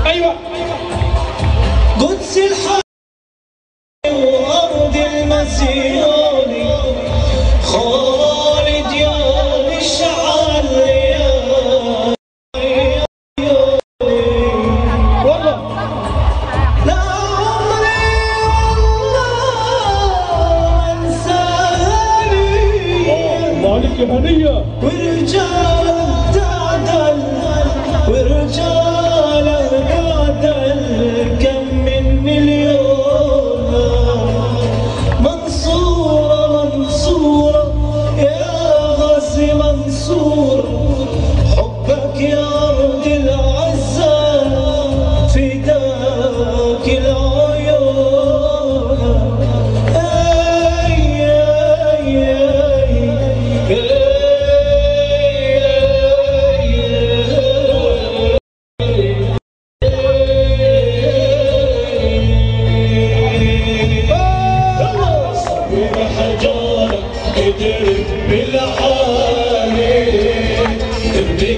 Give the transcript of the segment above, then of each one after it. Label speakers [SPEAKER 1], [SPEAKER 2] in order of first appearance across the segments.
[SPEAKER 1] ايوه قدس الحي وارض المسيون خالد يا مشعل يا والله لا عمري والله انساني
[SPEAKER 2] مالك يا هنيه
[SPEAKER 1] ورجال تعدل ورجال قاتل كم من مليون منصورة منصورة يا غازي منصورة حبك يا أرض العزة فداك العيون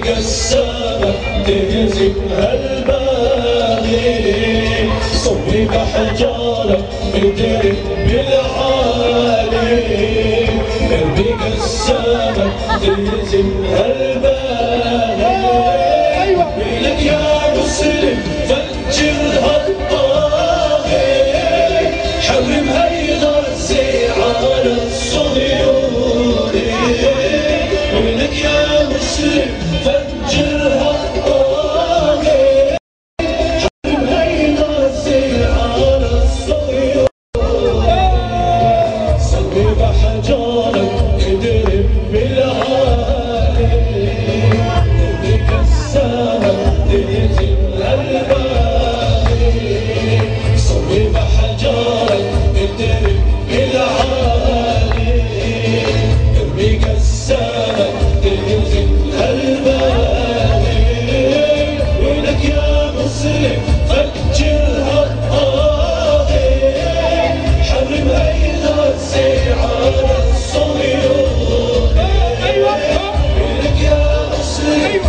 [SPEAKER 1] قسامة تهزم هالباغي صوب حجارة بدرب بالعالي قلبي قسامة تهزم هالباغي لك يا مسلم فجر هالطاغي حرم هالغزي على الصهيوني لك يا مسلم فجرها الطاغي حرم هيغزي على الصهيون صلب حجارك اضرب بالعالي بكسامك تهزم الباغي صلب حجارك اضرب بالعالي بكسامك تهزم الباغي ولك يا مسلم فجرها الطاغي حرم هيغزي على الصهيون ولك يا مسلم